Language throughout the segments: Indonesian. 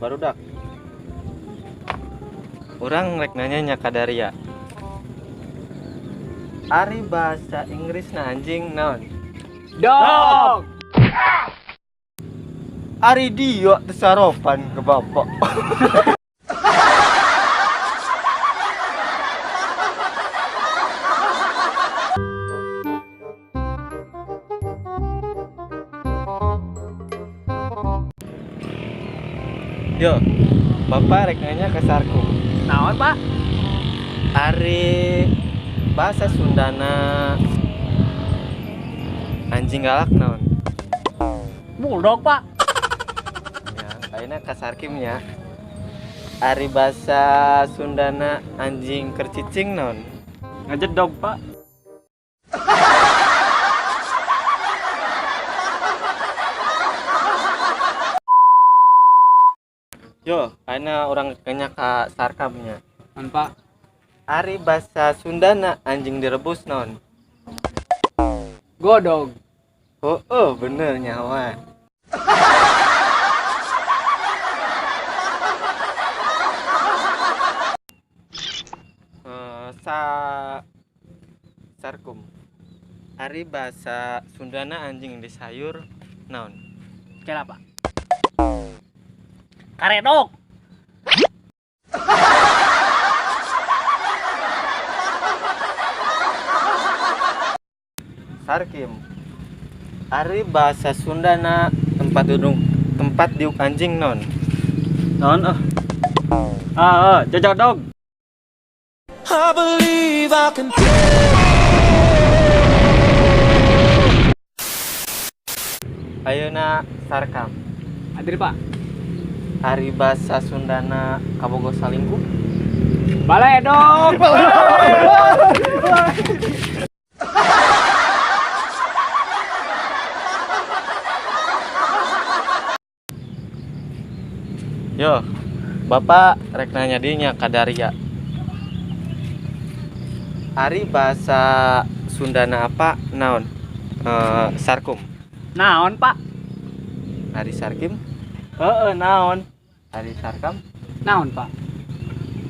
barudak. Orang rek nanya kadaria. Ari bahasa Inggris na anjing naon? Dog. Ari dia tesaropan ke bapak. Yo, bapak rek nanya ke Sarkum. Naon, Pak? Ari bahasa Sundana anjing galak naon? Bulldog, Pak. Ya, ayeuna ka Sarkim nya. Ari bahasa Sundana anjing kercicing naon? Ngejedog, Pak. Yo, ayeuna urang kenya ka Sarkamnya. Naon, Pak? Ari bahasa Sundana anjing direbus naon? Godog. Oh, bener nyawa. Sarkum. Ari bahasa Sundana anjing di sayur naon? Kela, Pak. Karedok. Sarkim. Ari bahasa Sundana tempat diuk anjing naon? Naon jajak dog. I believe I can Ayeuna Sarkam. Hadir, Pak. Ari bahasa Sundana kabogo salingkuh. Balai dog. Yo, bapak rek nanya dinya kadaria. Ari bahasa Sundana apa naon? Sarkum. Naon, Pak? Ari Sarkim. Naon? Ari Sarkam. Naon, Pak?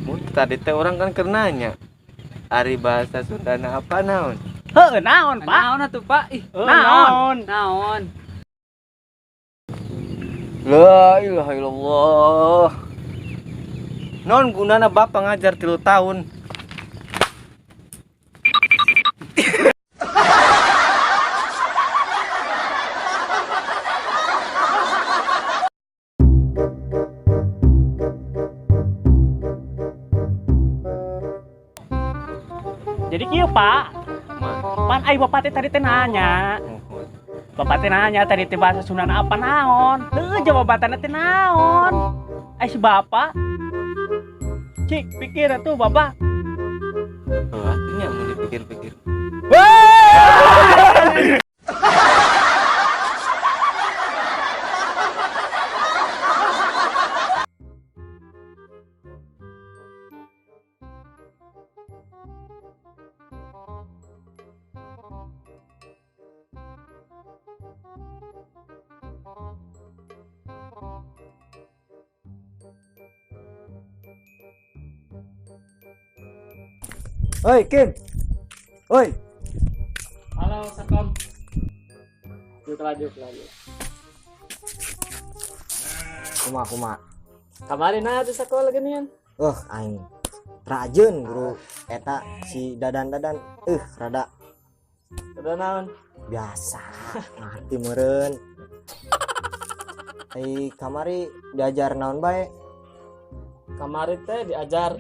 Mun tadi teh orang kan keur nanya. Ari bahasa Sundana apa naon? Naon, Pak? Naon atuh, Pak? Naon? Naon? La ilaha illallah. Non gunana bapak ngajar 3 tahun. Jadi kieu, Pak. Pan ai bapak teh tadi teh nanya. Bapak teh nanya tadi teh bahasa Sundana apa naon? Heuh, jawabanna teh naon? Ai si bapak. Cik, pikir atuh bapak. Artinya mau dipikir-pikir. Oi, Kim. Oi. Halo, Sakom. Lanjut. Kuma. Kemarin aja sekolah ginian. Aing rajin guru eta si dadan rada Udah naon? biasa ngerti meureun. Kamari diajar naon bae? Kemarin teh diajar.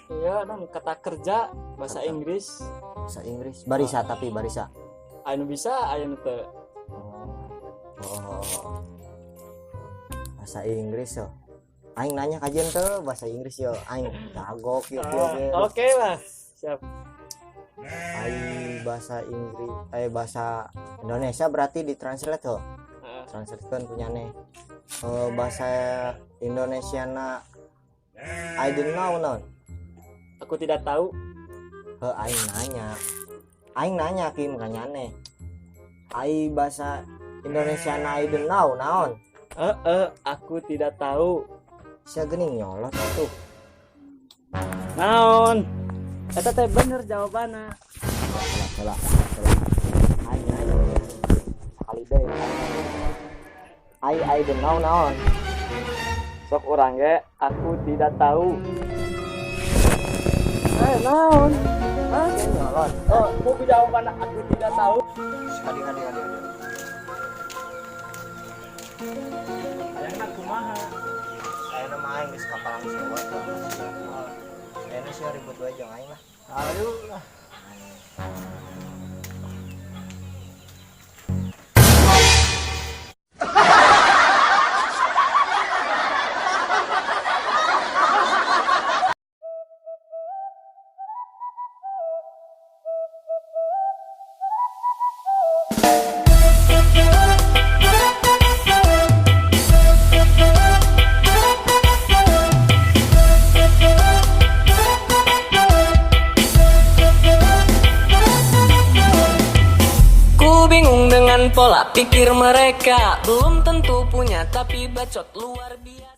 Iya, dan kata kerja bahasa Inggris. Bahasa Inggris. Barisa tapi barisa. Anu bisa, anu teu. Bahasa Inggris yo. Aing nanya kajian teh bahasa Inggris yo. Aing kagok yo. Oke lah. Siap. Bahasa Inggris, bahasa Indonesia berarti ditranslate tuh. Translatekan punyane. Bahasa Indonesia na I don't know non. Aku tidak tahu. Aing nanya Kim kanyane. Bahasa Indonesia na I don't know naon. Aku tidak tahu. Sia geuning nyolot tuh. Naon? Eta teh bener jawabanna. Salah. Hanya kali deh. I don't know naon. Sok urang ge, aku tidak tahu. Naon? Nyolot. Mau jawabanna aku tidak tahu. Sekali. Ayana kumaha? Ayeuna mah aing geus kapalang sewa. Ayeuna sih ribut wae jeung aing lah. Ayo lah. Bingung dengan pola pikir mereka, belum tentu punya tapi bacot luar biasa.